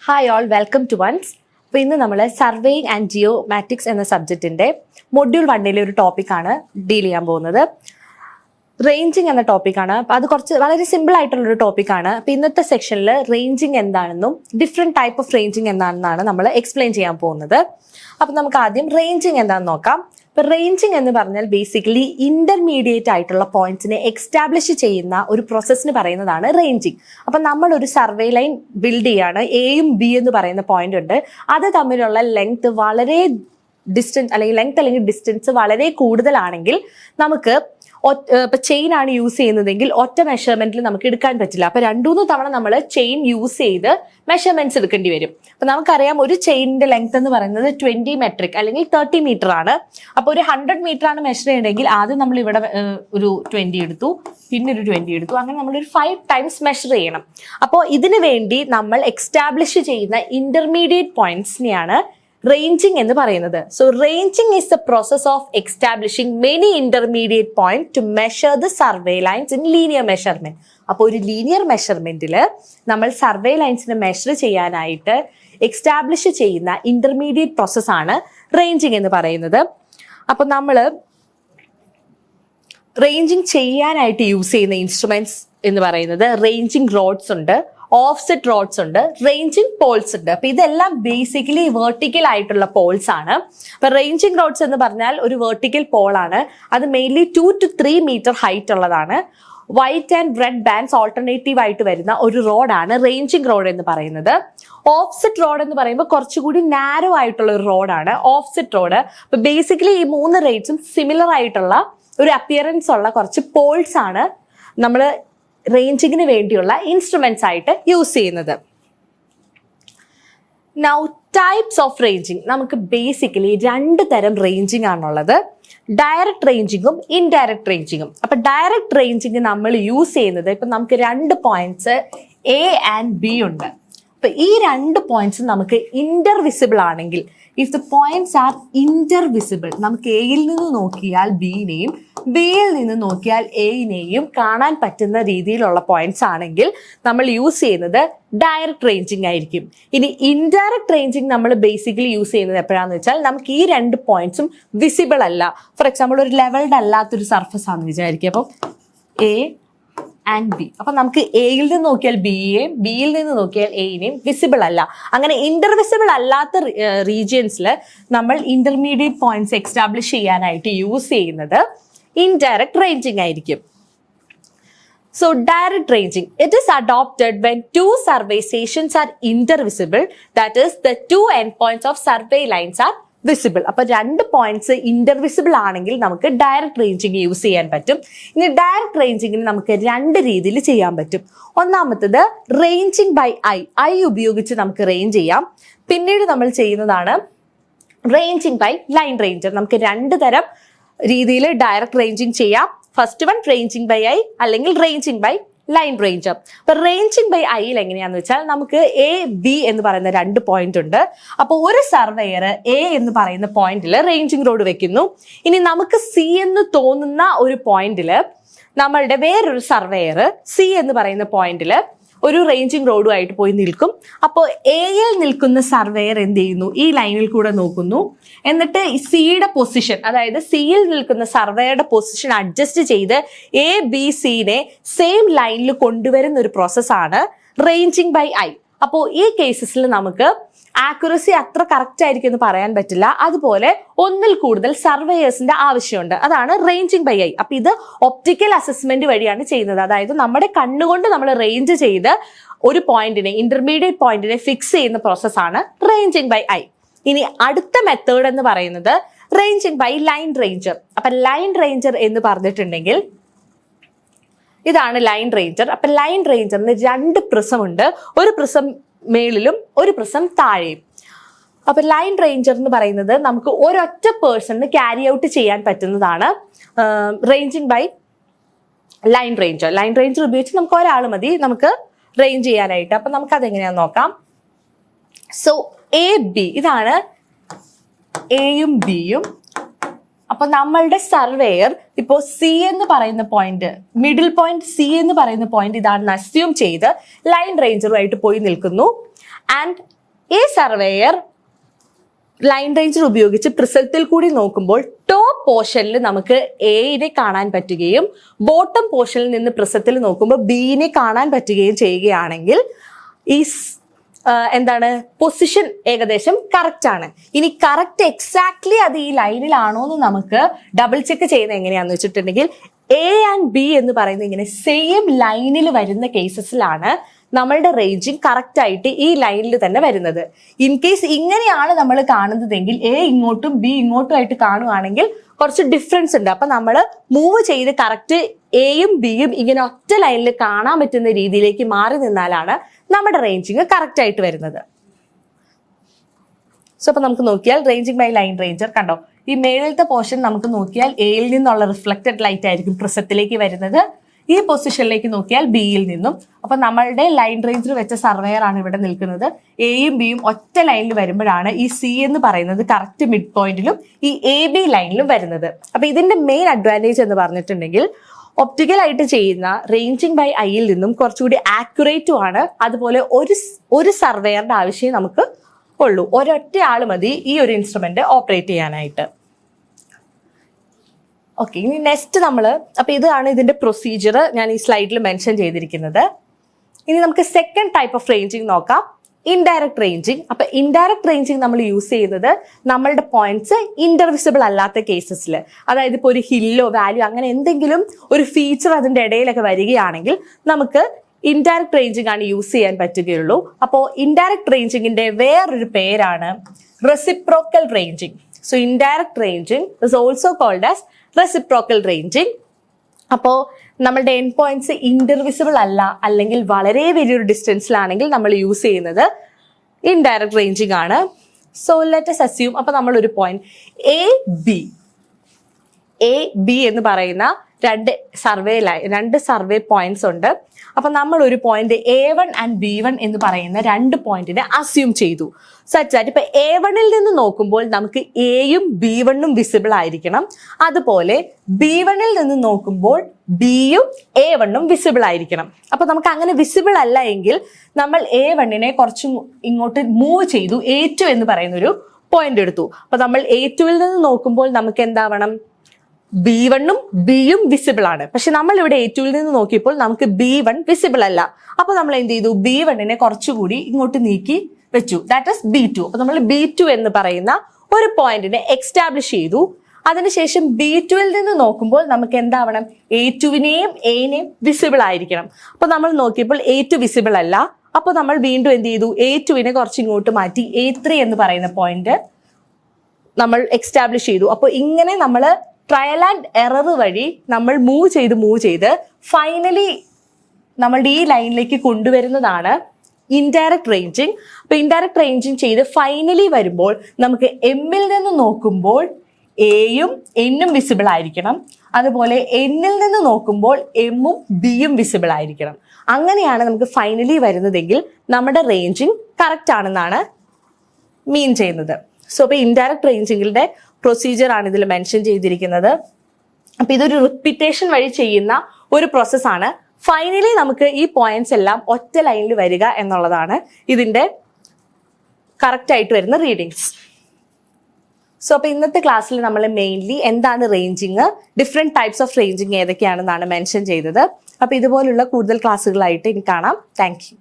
Hi all, welcome to ones. അപ്പോൾ ഇന്ന് നമ്മൾ സർവേയിങ് ആൻഡ് ജിയോമാറ്റിക്സ് എന്ന സബ്ജക്റ്റിൻ്റെ മൊഡ്യൂൾ 1 ഒരു ടോപ്പിക്കാണ് ഡീൽ ചെയ്യാൻ പോകുന്നത്. റേഞ്ചിങ് എന്ന ടോപ്പിക്കാണ്. അപ്പോൾ അത് വളരെ സിമ്പിൾ ആയിട്ടുള്ളൊരു ടോപ്പിക്കാണ്. അപ്പോൾ ഇന്നത്തെ സെക്ഷനിൽ റേഞ്ചിങ് എന്താണെന്നും ഡിഫറെൻറ്റ് ടൈപ്പ് ഓഫ് റേഞ്ചിങ് എന്താണെന്നാണ് നമ്മൾ എക്സ്പ്ലെയിൻ ചെയ്യാൻ പോകുന്നത്. അപ്പോൾ നമുക്ക് ആദ്യം റേഞ്ചിങ് എന്താണെന്ന് നോക്കാം. ഇപ്പോൾ റേഞ്ചിങ് എന്ന് പറഞ്ഞാൽ ബേസിക്കലി ഇന്റർമീഡിയറ്റ് ആയിട്ടുള്ള പോയിന്റ്സിനെ എക്സ്റ്റാബ്ലിഷ് ചെയ്യുന്ന ഒരു പ്രോസസ്സിന് പറയുന്നതാണ് റേഞ്ചിങ്. അപ്പം നമ്മൾ ഒരു സർവേ ലൈൻ ബിൽഡ് ചെയ്യാണ്. എയും ബി എന്ന് പറയുന്ന പോയിന്റ് ഉണ്ട്. അത് തമ്മിലുള്ള ലെങ്ത് വളരെ ഡിസ്റ്റൻസ് വളരെ കൂടുതലാണെങ്കിൽ നമുക്ക് ഇപ്പൊ ചെയിൻ ആണ് യൂസ് ചെയ്യുന്നതെങ്കിൽ ഒറ്റ മെഷർമെന്റിൽ നമുക്ക് എടുക്കാൻ പറ്റില്ല. അപ്പൊ 2-3 തവണ നമ്മൾ ചെയിൻ യൂസ് ചെയ്ത് മെഷർമെന്റ്സ് എടുക്കേണ്ടി വരും. അപ്പൊ നമുക്കറിയാം ഒരു ചെയിനിന്റെ ലെങ്ത് എന്ന് പറയുന്നത് 20 മെട്രിക് അല്ലെങ്കിൽ 30 മീറ്റർ ആണ്. അപ്പൊ ഒരു 100 മീറ്റർ ആണ് മെഷർ ചെയ്യണമെങ്കിൽ ആദ്യം നമ്മൾ ഇവിടെ ഒരു 20 എടുത്തു, പിന്നെ ഒരു 20 എടുത്തു, അങ്ങനെ നമ്മളൊരു 5 ടൈംസ് മെഷർ ചെയ്യണം. അപ്പോൾ ഇതിനു വേണ്ടി നമ്മൾ എക്സ്റ്റാബ്ലിഷ് ചെയ്യുന്ന ഇന്റർമീഡിയറ്റ് പോയിന്റ്സിനെയാണ് റേഞ്ചിങ് എന്ന് പറയുന്നത്. So ranging is the process of establishing many intermediate point to measure the survey lines in linear measurement. അപ്പോൾ ഒരു ലീനിയർ മെഷർമെന്റിൽ നമ്മൾ സർവേ ലൈൻസിനെ മെഷർ ചെയ്യാനായിട്ട് എക്സ്റ്റാബ്ലിഷ് ചെയ്യുന്ന ഇന്റർമീഡിയറ്റ് പ്രോസസ്സാണ് റേഞ്ചിങ് എന്ന് പറയുന്നത്. അപ്പോൾ നമ്മൾ റേഞ്ചിങ് ചെയ്യാനായിട്ട് യൂസ് ചെയ്യുന്ന ഇൻസ്ട്രുമെന്റ്സ് എന്ന് പറയുന്നത് റേഞ്ചിങ് റോഡ്സ് ഉണ്ട്, ഓഫ്സെറ്റ് റോഡ്സ് ഉണ്ട്, റേഞ്ചിങ് പോൾസ് ഉണ്ട്. അപ്പൊ ഇതെല്ലാം ബേസിക്കലി വെർട്ടിക്കൽ ആയിട്ടുള്ള പോൾസ് ആണ്. അപ്പൊ റേഞ്ചിങ് റോഡ്സ് എന്ന് പറഞ്ഞാൽ ഒരു വെർട്ടിക്കൽ പോൾ ആണ്. അത് മെയിൻലി 2 to 3 മീറ്റർ ഹൈറ്റ് ഉള്ളതാണ്. White and red bands alternative ആയിട്ട് വരുന്ന ഒരു റോഡാണ് റേഞ്ചിങ് റോഡ് എന്ന് പറയുന്നത്. ഓഫ്സെറ്റ് റോഡ് എന്ന് പറയുമ്പോൾ കുറച്ചുകൂടി നാരോ ആയിട്ടുള്ള ഒരു റോഡാണ് ഓഫ്സെറ്റ് റോഡ്. അപ്പൊ ബേസിക്കലി ഈ 3 റേറ്റ്സും സിമിലർ ആയിട്ടുള്ള ഒരു അപ്പിയറൻസ് ഉള്ള കുറച്ച് പോൾസ് ആണ് നമ്മൾ റേഞ്ചിങ്ങിന് വേണ്ടിയുള്ള ഇൻസ്ട്രുമെന്റ്സ് ആയിട്ട് യൂസ് ചെയ്യുന്നത്. Now types of ranging. നമുക്ക് ബേസിക്കലി 2 തരം റേഞ്ചിങ് ആണുള്ളത്, ഡയറക്റ്റ് റേഞ്ചിങ്ങും ഇൻഡയറക്റ്റ് റേഞ്ചിങ്ങും. അപ്പൊ ഡയറക്റ്റ് റേഞ്ചിങ് നമ്മൾ യൂസ് ചെയ്യുന്നത് ഇപ്പൊ നമുക്ക് 2 പോയിന്റ്സ് എ ആൻഡ് ബി ഉണ്ട്. അപ്പൊ ഈ 2 പോയിന്റ്സ് നമുക്ക് ഇന്റർവിസിബിൾ ആണെങ്കിൽ, if the points R intervisible, നമുക്ക് എയിൽ നിന്ന് നോക്കിയാൽ ബിനെയും ബിയിൽ നിന്ന് നോക്കിയാൽ എയിനെയും കാണാൻ പറ്റുന്ന രീതിയിലുള്ള പോയിന്റ്സ് ആണെങ്കിൽ നമ്മൾ യൂസ് ചെയ്യുന്നത് ഡയറക്റ്റ് റേഞ്ചിങ് ആയിരിക്കും. ഇനി ഇൻഡയറക്റ്റ് റേഞ്ചിങ് നമ്മൾ ബേസിക്കലി യൂസ് ചെയ്യുന്നത് എപ്പോഴാന്ന് വെച്ചാൽ നമുക്ക് ഈ 2 പോയിന്റ്സും വിസിബിൾ അല്ല. ഫോർ എക്സാമ്പിൾ ഒരു ലെവൽഡ് അല്ലാത്തൊരു സർഫസ് ആണെന്ന് വിചാരിക്കുക. അപ്പം എ ആൻഡ് ബി, അപ്പൊ നമുക്ക് എയിൽ നിന്ന് നോക്കിയാൽ ബിയെയും ബിയിൽ നിന്ന് നോക്കിയാൽ എയിനെയും വിസിബിൾ അല്ല. അങ്ങനെ ഇന്റർവിസിബിൾ അല്ലാത്ത റീജിയൻസിൽ നമ്മൾ ഇന്റർമീഡിയറ്റ് പോയിന്റ്സ് എക്സ്റ്റാബ്ലിഷ് ചെയ്യാനായിട്ട് യൂസ് ചെയ്യുന്നത് ഇൻഡയറക്റ്റ് റേഞ്ചിങ് ആയിരിക്കും. So direct ranging, it is adopted when 2 survey stations are intervisible, that is the 2 endpoints of survey lines are visible. അപ്പൊ 2 പോയിന്റ്സ് ഇന്റർവിസിബിൾ ആണെങ്കിൽ നമുക്ക് ഡയറക്റ്റ് റേഞ്ചിങ് യൂസ് ചെയ്യാൻ പറ്റും. ഇനി direct റേഞ്ചിങ്ങിന് നമുക്ക് 2 രീതിയിൽ ചെയ്യാൻ പറ്റും. ഒന്നാമത്തത് റേഞ്ചിങ് ബൈ ഐ ഉപയോഗിച്ച് നമുക്ക് റേഞ്ച് ചെയ്യാം. പിന്നീട് നമ്മൾ ചെയ്യുന്നതാണ് റേഞ്ചിങ് ബൈ ലൈൻ റേഞ്ചർ. നമുക്ക് 2 തരം രീതിയിൽ ഡയറക്റ്റ് റേഞ്ചിങ് ചെയ്യാം. First one ranging by eye അല്ലെങ്കിൽ റേഞ്ചിങ് ബൈ ലൈൻ റേഞ്ചർ. അപ്പൊ റേഞ്ചിങ് ബൈ ഐയിൽ എങ്ങനെയാന്ന് വെച്ചാൽ നമുക്ക് എ ബി എന്ന് പറയുന്ന 2 പോയിന്റ് ഉണ്ട്. അപ്പോൾ ഒരു സർവേയർ എ എന്ന് പറയുന്ന പോയിന്റിൽ റേഞ്ചിങ് റോഡ് വെക്കുന്നു. ഇനി നമുക്ക് സി എന്ന് തോന്നുന്ന ഒരു പോയിന്റിൽ നമ്മളുടെ വേറൊരു സർവേയർ സി എന്ന് പറയുന്ന പോയിന്റിൽ ഒരു റേഞ്ചിങ് റോഡുമായിട്ട് പോയി നിൽക്കും. അപ്പോൾ എയിൽ നിൽക്കുന്ന സർവേയർ എന്ത് ചെയ്യുന്നു, ഈ ലൈനിൽ കൂടെ നോക്കുന്നു. എന്നിട്ട് സിയുടെ പൊസിഷൻ, അതായത് സിയിൽ നിൽക്കുന്ന സർവേയറുടെ പൊസിഷൻ അഡ്ജസ്റ്റ് ചെയ്ത് എ ബി സിനെ സെയിം ലൈനിൽ കൊണ്ടുവരുന്ന ഒരു പ്രോസസ്സാണ് റേഞ്ചിങ് ബൈ ഐ. അപ്പോൾ ഈ കേസസിൽ നമുക്ക് ആക്യുറസി അത്ര കറക്റ്റ് ആയിരിക്കും എന്ന് പറയാൻ പറ്റില്ല. അതുപോലെ ഒന്നിൽ കൂടുതൽ സർവേയേഴ്സിന്റെ ആവശ്യമുണ്ട്. അതാണ് റേഞ്ചിങ് ബൈ ഐ. അപ്പൊ ഇത് ഒപ്റ്റിക്കൽ അസസ്മെന്റ് വഴിയാണ് ചെയ്യുന്നത്. അതായത് നമ്മുടെ കണ്ണുകൊണ്ട് നമ്മൾ റേഞ്ച് ചെയ്ത് ഒരു പോയിന്റിനെ, ഇന്റർമീഡിയറ്റ് പോയിന്റിനെ ഫിക്സ് ചെയ്യുന്ന പ്രോസസ്സാണ് റേഞ്ചിങ് ബൈ ഐ. ഇനി അടുത്ത മെത്തേഡ് എന്ന് പറയുന്നത് റേഞ്ചിങ് ബൈ ലൈൻ റേഞ്ചർ. അപ്പൊ ലൈൻ റേഞ്ചർ എന്ന് പറഞ്ഞിട്ടുണ്ടെങ്കിൽ ഇതാണ് ലൈൻ റേഞ്ചർ. അപ്പൊ ലൈൻ റേഞ്ചറിന് 2 പ്രിസം ഉണ്ട്. ഒരു പ്രിസം മേളിലും ഒരു പ്രിസം താഴെയും. അപ്പൊ ലൈൻ റേഞ്ചർ എന്ന് പറയുന്നത് നമുക്ക് ഒരൊറ്റ പേഴ്സണിന് ക്യാരി ഔട്ട് ചെയ്യാൻ പറ്റുന്നതാണ് ranging by line ranger. Line ranger ഉപയോഗിച്ച് നമുക്ക് ഒരാൾ മതി നമുക്ക് റേഞ്ച് ചെയ്യാനായിട്ട്. അപ്പൊ നമുക്ക് അതെങ്ങനെയാന്ന് നോക്കാം. സോ എ ബി, ഇതാണ് എയും ബിയും. അപ്പൊ നമ്മളുടെ സർവേയർ ഇപ്പോ സി എന്ന് പറയുന്ന പോയിന്റ്, മിഡിൽ പോയിന്റ് സി എന്ന് പറയുന്ന പോയിന്റ് ഇതാണെന്ന് അസ്യൂം ചെയ്ത് ലൈൻ റേഞ്ചറുമായിട്ട് പോയി നിൽക്കുന്നു. ആൻഡ് ഈ സർവേയർ ലൈൻ റേഞ്ചർ ഉപയോഗിച്ച് പ്രിസത്തിൽ കൂടി നോക്കുമ്പോൾ ടോപ്പ് പോർഷനിൽ നമുക്ക് എനെ കാണാൻ പറ്റുകയും ബോട്ടം പോർഷനിൽ നിന്ന് പ്രിസത്തിൽ നോക്കുമ്പോൾ ബിനെ കാണാൻ പറ്റുകയും ചെയ്യുകയാണെങ്കിൽ ഈ എന്താണ് പൊസിഷൻ ഏകദേശം കറക്റ്റ് ആണ്. ഇനി കറക്റ്റ് എക്സാക്ട്ലി അത് ഈ ലൈനിലാണോ എന്ന് നമുക്ക് ഡബിൾ ചെക്ക് ചെയ്യുന്നത് എങ്ങനെയാന്ന് വെച്ചിട്ടുണ്ടെങ്കിൽ എ ആൻഡ് ബി എന്ന് പറയുന്നത് ഇങ്ങനെ സെയിം ലൈനിൽ വരുന്ന കേസസിലാണ് നമ്മളുടെ റേഞ്ചിങ് കറക്റ്റ് ആയിട്ട് ഈ ലൈനിൽ തന്നെ വരുന്നത്. ഇൻ കേസ് ഇങ്ങനെയാണ് നമ്മൾ കാണുന്നതെങ്കിൽ എ ഇങ്ങോട്ടും ബി ഇങ്ങോട്ടും ആയിട്ട് കാണുകയാണെങ്കിൽ കുറച്ച് ഡിഫറൻസ് ഉണ്ട്. അപ്പൊ നമ്മൾ മൂവ് ചെയ്ത് കറക്റ്റ് എയും ബിയും ഇങ്ങനെ ഒറ്റ ലൈനിൽ കാണാൻ പറ്റുന്ന രീതിയിലേക്ക് മാറി നിന്നാലാണ് നമ്മുടെ റേഞ്ചിങ് കറക്റ്റ് ആയിട്ട് വരുന്നത്. സോ അപ്പൊ നമുക്ക് നോക്കിയാൽ റേഞ്ചിങ് ബൈ ലൈൻ റേഞ്ചർ കണ്ടോ, ഈ മേളിലത്തെ പോർഷൻ നമുക്ക് നോക്കിയാൽ എയിൽ നിന്നുള്ള റിഫ്ലക്റ്റഡ് ലൈറ്റ് ആയിരിക്കും പ്രിസത്തിലേക്ക് വരുന്നത്. ഈ പൊസിഷനിലേക്ക് നോക്കിയാൽ ബിയിൽ നിന്നും. അപ്പൊ നമ്മളുടെ ലൈൻ റേഞ്ചർ വെച്ച സർവേയർ ആണ് ഇവിടെ നിൽക്കുന്നത്. എയും ബിയും ഒറ്റ ലൈനിൽ വരുമ്പോഴാണ് ഈ സി എന്ന് പറയുന്നത് കറക്റ്റ് മിഡ് പോയിന്റിലും ഈ എ ബി ലൈനിലും വരുന്നത്. അപ്പൊ ഇതിന്റെ മെയിൻ അഡ്വാൻറ്റേജ് എന്ന് പറഞ്ഞിട്ടുണ്ടെങ്കിൽ ഒപ്റ്റിക്കൽ ആയിട്ട് ചെയ്യുന്ന റേഞ്ചിങ് ബൈ ഐയിൽ നിന്നും കുറച്ചുകൂടി ആക്യുറേറ്റും ആണ്. അതുപോലെ ഒരു സർവേയറുടെ ആവശ്യം നമുക്ക് ഉള്ളൂ. ഒരൊറ്റ ആള് മതി ഈ ഒരു ഇൻസ്ട്രുമെന്റ് ഓപ്പറേറ്റ് ചെയ്യാനായിട്ട്. ഓക്കെ, ഇനി നെക്സ്റ്റ് അപ്പൊ ഇതാണ് ഇതിന്റെ പ്രൊസീജിയർ ഞാൻ ഈ സ്ലൈഡിൽ മെൻഷൻ ചെയ്തിരിക്കുന്നത്. ഇനി നമുക്ക് സെക്കൻഡ് ടൈപ്പ് ഓഫ് റേഞ്ചിങ് നോക്കാം, ഇൻഡയറക്ട് റേഞ്ചിങ്. അപ്പൊ ഇൻഡയറക്ട് റേഞ്ചിങ് നമ്മൾ യൂസ് ചെയ്യുന്നത് നമ്മളുടെ പോയിന്റ്സ് ഇന്റർവിസിബിൾ അല്ലാത്ത കേസസിൽ, അതായത് ഇപ്പോൾ ഒരു ഹില്ലോ വാല്യൂ അങ്ങനെ എന്തെങ്കിലും ഒരു ഫീച്ചർ അതിന്റെ ഇടയിലൊക്കെ വരികയാണെങ്കിൽ നമുക്ക് ഇൻഡയറക്ട് റേഞ്ചിങ് ആണ് യൂസ് ചെയ്യാൻ പറ്റുകയുള്ളൂ. അപ്പോൾ ഇൻഡയറക്ട് റേഞ്ചിങ്ങിന്റെ വേറൊരു പേരാണ് reciprocal ranging. So indirect ranging is also called as reciprocal ranging. അപ്പോൾ നമ്മളുടെ എൻഡ് പോയിന്റ്സ് ഇന്റർവിസിബിൾ അല്ല, അല്ലെങ്കിൽ വളരെ വലിയൊരു ഡിസ്റ്റൻസിലാണെങ്കിൽ നമ്മൾ യൂസ് ചെയ്യുന്നത് ഇൻഡയറക്ട് റേഞ്ചിങ് ആണ്. സോ ലെറ്റ് us assume അപ്പൊ നമ്മൾ ഒരു പോയിന്റ് എ ബി എന്ന് പറയുന്ന രണ്ട് സർവേ പോയിന്റ്സ് ഉണ്ട്. അപ്പൊ നമ്മൾ ഒരു പോയിന്റ് A1 ആൻഡ് B1 എന്ന് പറയുന്ന രണ്ട് പോയിന്റിനെ അസ്യൂം ചെയ്തു. സച്ച് ദാറ്റ് ഇപ്പൊ A1ൽ നിന്ന് നോക്കുമ്പോൾ നമുക്ക് എയും B1ഉം വിസിബിൾ ആയിരിക്കണം. അതുപോലെ B1ൽ നിന്ന് നോക്കുമ്പോൾ ബിയും A1ഉം വിസിബിൾ ആയിരിക്കണം. അപ്പൊ നമുക്ക് അങ്ങനെ വിസിബിൾ അല്ല എങ്കിൽ നമ്മൾ A1നെ കുറച്ച് ഇങ്ങോട്ട് മൂവ് ചെയ്തു A2 എന്ന് പറയുന്ന ഒരു പോയിന്റ് എടുത്തു. അപ്പൊ നമ്മൾ A2ൽ നിന്ന് നോക്കുമ്പോൾ നമുക്ക് എന്താവണം, B1ഉം ബിയും വിസിബിൾ ആണ്. പക്ഷെ നമ്മൾ ഇവിടെ A2ൽ നിന്ന് നോക്കിയപ്പോൾ നമുക്ക് B1 വിസിബിൾ അല്ല. അപ്പൊ നമ്മൾ എന്ത് ചെയ്തു, B1നെ കുറച്ചുകൂടി ഇങ്ങോട്ട് നീക്കി വെച്ചു, ദാറ്റ് ഈസ് B2. അപ്പൊ നമ്മൾ B2 എന്ന് പറയുന്ന ഒരു പോയിന്റിനെ എക്സ്റ്റാബ്ലിഷ് ചെയ്തു. അതിനുശേഷം B2ൽ നിന്ന് നോക്കുമ്പോൾ നമുക്ക് എന്താവണം, A2വിനെയും എനെയും വിസിബിൾ ആയിരിക്കണം. അപ്പൊ നമ്മൾ നോക്കിയപ്പോൾ A2 വിസിബിൾ അല്ല. അപ്പൊ നമ്മൾ വീണ്ടും എന്ത് ചെയ്തു, A2വിനെ കുറച്ച് ഇങ്ങോട്ട് മാറ്റി A3 എന്ന് പറയുന്ന പോയിന്റ് നമ്മൾ എക്സ്റ്റാബ്ലിഷ് ചെയ്തു. അപ്പൊ ഇങ്ങനെ നമ്മൾ ട്രയൽ ആൻഡ് എറർ വഴി നമ്മൾ മൂവ് ചെയ്ത് ഫൈനലി നമ്മളുടെ ഈ ലൈനിലേക്ക് കൊണ്ടുവരുന്നതാണ് ഇൻഡയറക്ട് റേഞ്ചിങ്. അപ്പൊ ഇൻഡയറക്ട് റേഞ്ചിങ് ചെയ്ത് ഫൈനലി വരുമ്പോൾ നമുക്ക് എമ്മിൽ നിന്ന് നോക്കുമ്പോൾ എയും എന്നും വിസിബിൾ ആയിരിക്കണം. അതുപോലെ എന്നിൽ നിന്ന് നോക്കുമ്പോൾ എമ്മും ബിയും വിസിബിൾ ആയിരിക്കണം. അങ്ങനെയാണ് നമുക്ക് ഫൈനലി വരുന്നതെങ്കിൽ നമ്മുടെ റേഞ്ചിങ് കറക്റ്റ് ആണെന്നാണ് മീൻ ചെയ്യുന്നത്. സോ അപ്പൊ ഇൻഡയറക്ട് റേഞ്ചിങ്ങിന്റെ പ്രൊസീജിയർ ആണ് ഇതിൽ മെൻഷൻ ചെയ്തിരിക്കുന്നത്. അപ്പൊ ഇതൊരു റിപ്പീറ്റേഷൻ വഴി ചെയ്യുന്ന ഒരു പ്രോസസ്സാണ്. ഫൈനലി നമുക്ക് ഈ പോയിന്റ്സ് എല്ലാം ഒറ്റ ലൈനിൽ വരിക എന്നുള്ളതാണ് ഇതിന്റെ കറക്റ്റ് ആയിട്ട് വരുന്ന റീഡിങ്സ്. സോ അപ്പൊ ഇന്നത്തെ ക്ലാസ്സിൽ നമ്മൾ മെയിൻലി എന്താണ് ranging, different types of ranging ഏതൊക്കെയാണെന്നാണ് മെൻഷൻ ചെയ്തത്. അപ്പൊ ഇതുപോലുള്ള കൂടുതൽ ക്ലാസ്സുകളായിട്ട് ഇനി കാണാം. Thank U.